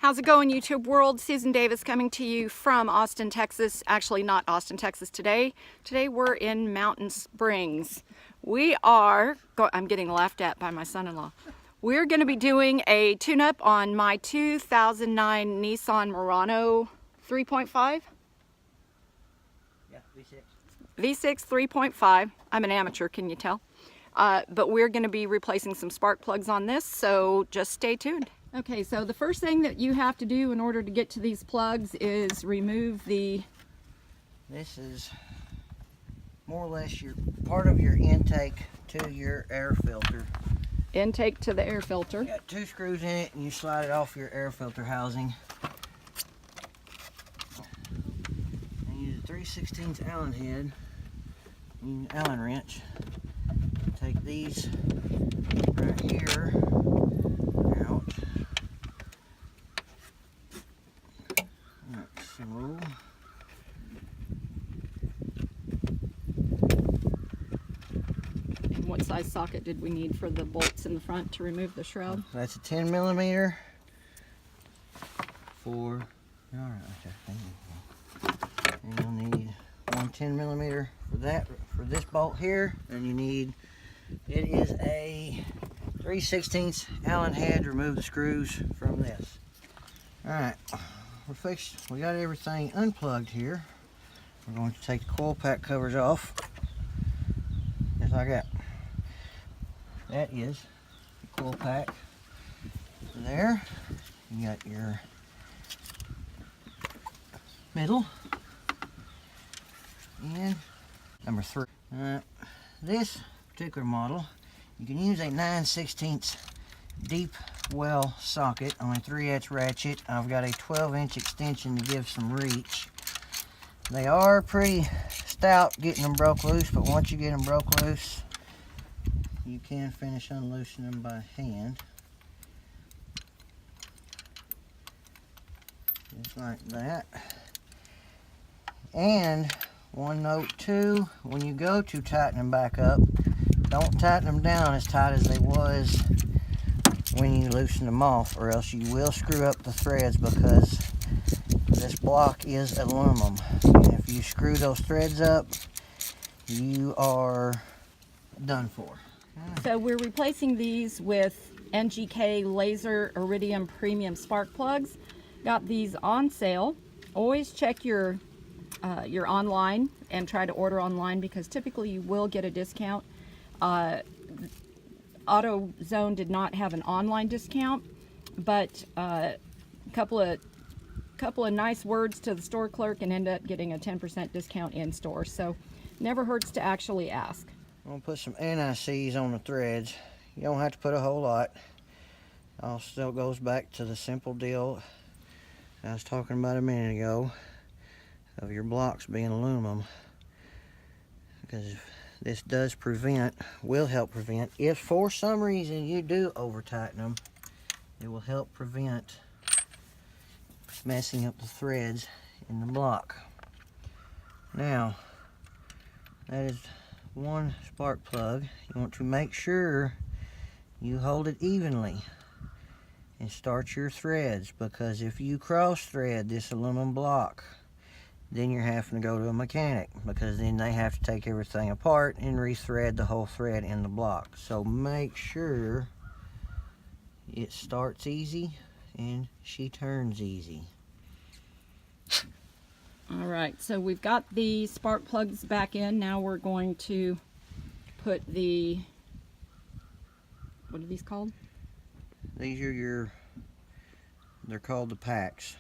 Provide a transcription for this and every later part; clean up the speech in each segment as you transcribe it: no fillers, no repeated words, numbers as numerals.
How's it going, YouTube world? Susan Davis coming to you from Austin, Texas. Actually, not Austin, Texas today. Today we're in Mountain Springs. I'm getting laughed at by my son-in-law. We're going to be doing a tune-up on my 2009 Nissan Murano 3.5. Yeah, V6. V6 3.5. I'm an amateur, can you tell? But we're going to be replacing some spark plugs on this, so just stay tuned. Okay, so the first thing that you have to do in order to get to these plugs is remove the... This is more or less your part of your intake to your air filter. Intake to the air filter. You got two screws in it and you slide it off your air filter housing. And use a 3/16 Allen head, Allen wrench. Take these right here out. Like so. And what size socket did we need for the bolts in the front to remove the shroud? That's a 10mm for, alright, and you'll need one 10mm for this bolt here, and you need, it is a 3/16 Allen head to remove the screws from this. Alright, we're fixed, we got everything unplugged here. We're going to take the coil pack covers off, just like that. That is the coil pack there. You got your middle and number 3. This particular model, you can use a 9/16 deep well socket on a 3/8 ratchet. I've got a 12-inch extension to give some reach. They are pretty stout getting them broke loose, but once you get them broke loose, you can finish unloosening them by hand. Just like that. And one note too, when you go to tighten them back up, don't tighten them down as tight as they was when you loosen them off, or else you will screw up the threads, because this block is aluminum. And if you screw those threads up, you are done for. So we're replacing these with NGK Laser Iridium Premium Spark Plugs. Got these on sale. Always check your online and try to order online, because typically you will get a discount. AutoZone did not have an online discount, but a couple of nice words to the store clerk and end up getting a 10% discount in store. So never hurts to actually ask. I'm going to put some anti-seize on the threads. You don't have to put a whole lot. Also goes back to the simple deal I was talking about a minute ago of your blocks being aluminum, because this does will help prevent, if for some reason you do over tighten them, it will help prevent messing up the threads in the block. Now, that is one spark plug. You want to make sure you hold it evenly and start your threads, because if you cross thread this aluminum block, then you're having to go to a mechanic, because then they have to take everything apart and rethread the whole thread in the block. So make sure it starts easy and she turns easy. Alright, so we've got the spark plugs back in. Now we're going to put the, what are these called? These are they're called the packs.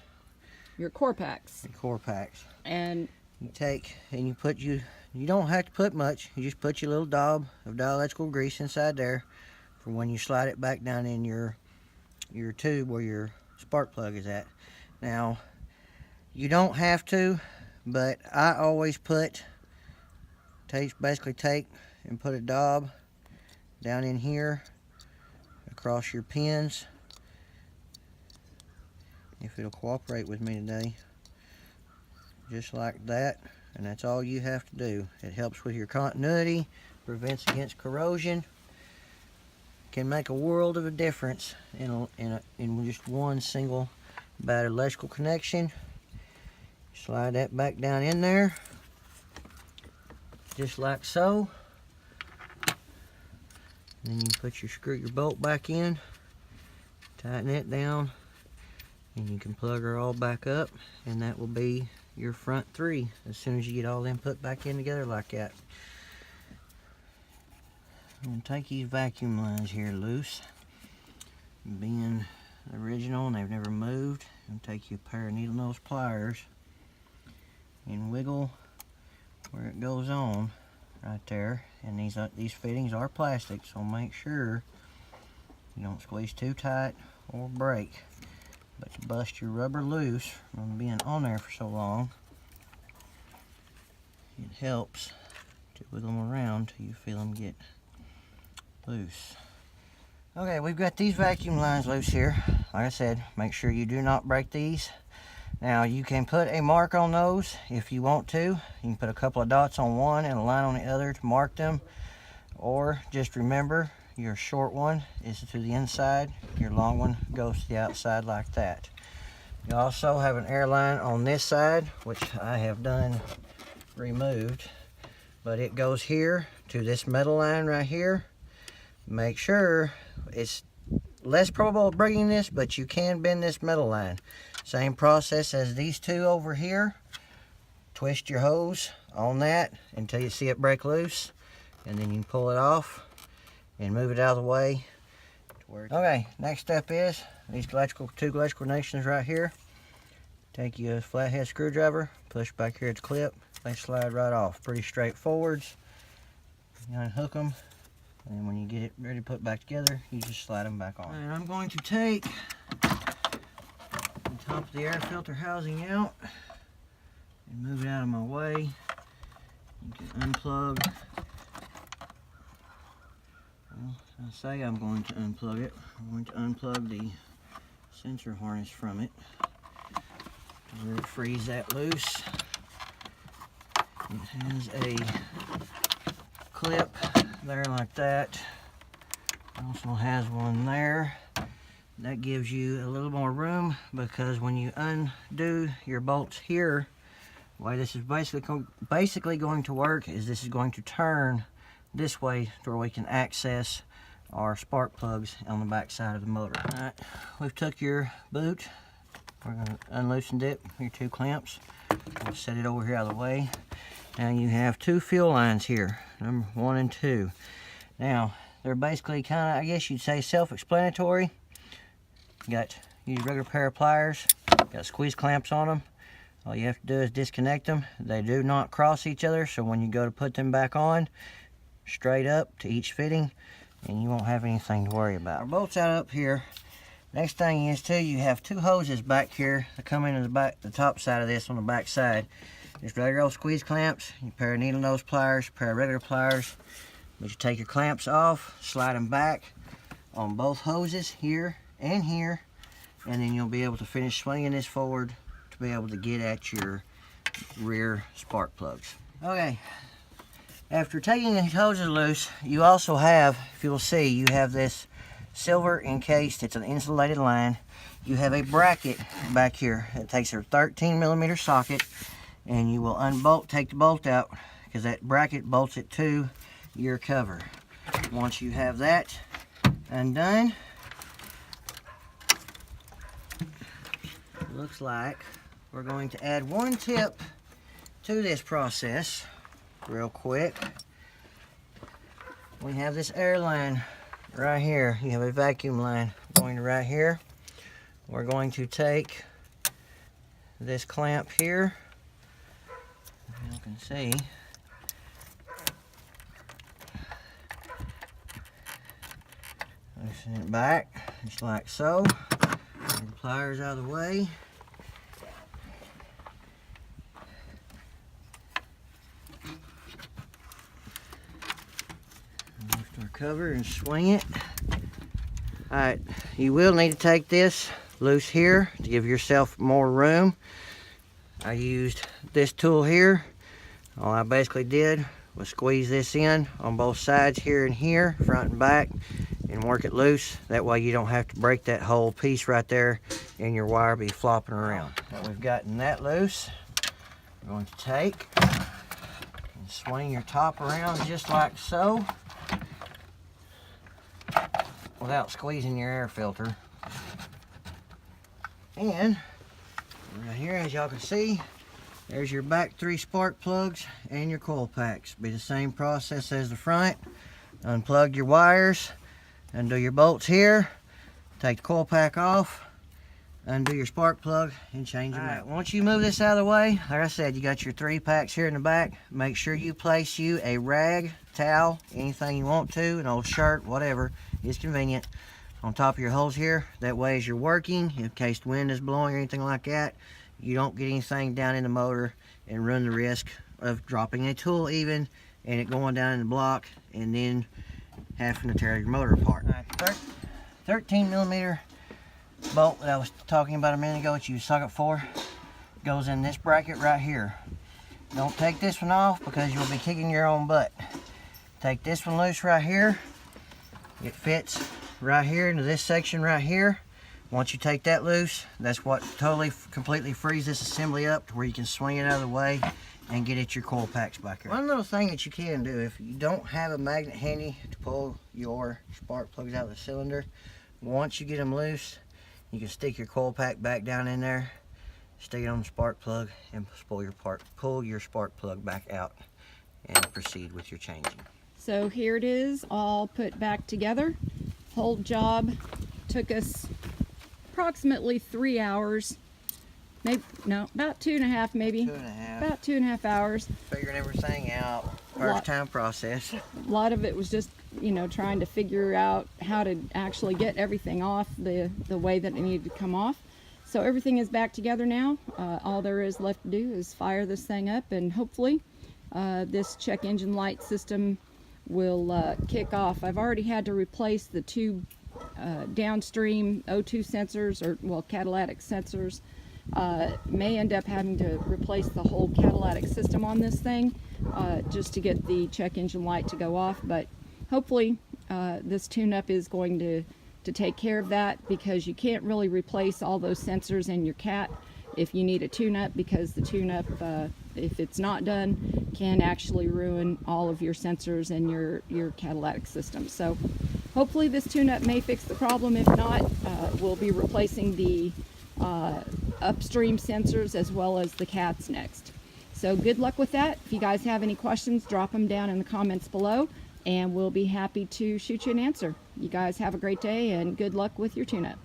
Your core packs. The core packs. And you take and you don't have to put much. You just put your little daub of dielectrical grease inside there for when you slide it back down in your tube where your spark plug is at. Now, you don't have to, but I always basically take and put a daub down in here across your pins, if it'll cooperate with me today, just like that. And that's all you have to do. It helps with your continuity, prevents against corrosion, can make a world of a difference in just one single bad electrical connection. Slide that back down in there, just like so. Then you put your bolt back in, tighten it down, and you can plug her all back up, and that will be your front 3 as soon as you get all them put back in together like that. I'm going to take these vacuum lines here loose, being original and they've never moved. I'm going to take you a pair of needle nose pliers and wiggle where it goes on right there. And these fittings are plastic, so make sure you don't squeeze too tight or break. But to bust your rubber loose from being on there for so long, it helps to wiggle them around till you feel them get loose. Okay, we've got these vacuum lines loose here. Like I said, make sure you do not break these. Now you can put a mark on those if you want to. You can put a couple of dots on one and a line on the other to mark them. Or just remember, your short one is to the inside, your long one goes to the outside like that. You also have an air line on this side, which I have done removed, but it goes here to this metal line right here. Make sure it's less probable of breaking this, but you can bend this metal line. Same process as these two over here. Twist your hose on that until you see it break loose, and then you can pull it off and move it out of the way. Okay, next step is these two electrical connections right here. Take you a flathead screwdriver, push back here at the clip, they slide right off. Pretty straightforward. You unhook them, and when you get it ready to put back together, you just slide them back on. And I'm going to take the top of the air filter housing out and move it out of my way. You can unplug. Well, I say I'm going to unplug it. I'm going to unplug the sensor harness from it. Let it freeze that loose. It has a clip there like that. It also has one there. That gives you a little more room, because when you undo your bolts here, the way this is basically going to work is this is going to turn this way to where we can access our spark plugs on the back side of the motor. Alright, we've took your boot. We're going to unloosen it, your 2 clamps. We'll set it over here out of the way. Now you have 2 fuel lines here, number 1 and 2. Now, they're basically kind of, I guess you'd say, self-explanatory. Use a regular pair of pliers, got squeeze clamps on them. All you have to do is disconnect them. They do not cross each other, so when you go to put them back on, straight up to each fitting, and you won't have anything to worry about. Our bolts out up here. Next thing is too, you have 2 hoses back here that come into the top side of this on the back side. Just regular old squeeze clamps, a pair of needle nose pliers, a pair of regular pliers. But you take your clamps off, slide them back on both hoses here and here, and then you'll be able to finish swinging this forward to be able to get at your rear spark plugs. Okay, after taking these hoses loose, you also have, if you'll see, you have this silver encased, it's an insulated line. You have a bracket back here that takes a 13mm socket, and you will take the bolt out, because that bracket bolts it to your cover. Once you have that undone, looks like we're going to add 1 tip to this process real quick. We have this air line right here. You have a vacuum line going to right here. We're going to take this clamp here, as you can see, loosen it back just like so. Get the pliers out of the way. Lift our cover and swing it. Alright, you will need to take this loose here to give yourself more room. I used this tool here. All I basically did was squeeze this in on both sides here and here, front and back, and work it loose. That way you don't have to break that whole piece right there and your wire be flopping around. Now we've gotten that loose, we're going to take and swing your top around just like so without squeezing your air filter. And right here, as y'all can see, there's your back 3 spark plugs and your coil packs. Be the same process as the front. Unplug your wires, undo your bolts here, take the coil pack off, undo your spark plug, and change them out. Once you move this out of the way, like I said, you got your 3 packs here in the back. Make sure you place you a rag, towel, anything you want to, an old shirt, whatever is convenient, on top of your holes here. That way as you're working, in case the wind is blowing or anything like that, you don't get anything down in the motor and run the risk of dropping a tool even and it going down in the block and then having to tear your motor apart. 13 millimeter bolt that I was talking about a minute ago that you socket for goes in this bracket right here. Don't take this one off because you'll be kicking your own butt. Take this one loose right here. It fits right here into this section right here. Once you take that loose, that's what completely frees this assembly up to where you can swing it out of the way and get at your coil packs back here. One little thing that you can do, if you don't have a magnet handy to pull your spark plugs out of the cylinder, once you get them loose, you can stick your coil pack back down in there, stick it on the spark plug, and pull your spark plug back out and proceed with your changing. So here it is, all put back together. Whole job took us approximately 3 hours. Maybe, no, about 2.5 maybe. 2.5. About 2.5 hours. Figuring everything out. First time process. A lot of it was just, you know, trying to figure out how to actually get everything off the way that it needed to come off. So everything is back together now. All there is left to do is fire this thing up, and hopefully this check engine light system will kick off. I've already had to replace the 2 downstream O2 sensors, or well, catalytic sensors. May end up having to replace the whole catalytic system on this thing just to get the check engine light to go off, but hopefully this tune-up is going to take care of that, because you can't really replace all those sensors in your cat if you need a tune-up, because the tune-up, if it's not done, can actually ruin all of your sensors and your catalytic system. So hopefully this tune-up may fix the problem. If not, we'll be replacing the upstream sensors as well as the cats next. So good luck with that. If you guys have any questions, drop them down in the comments below and we'll be happy to shoot you an answer. You guys have a great day and good luck with your tune-up.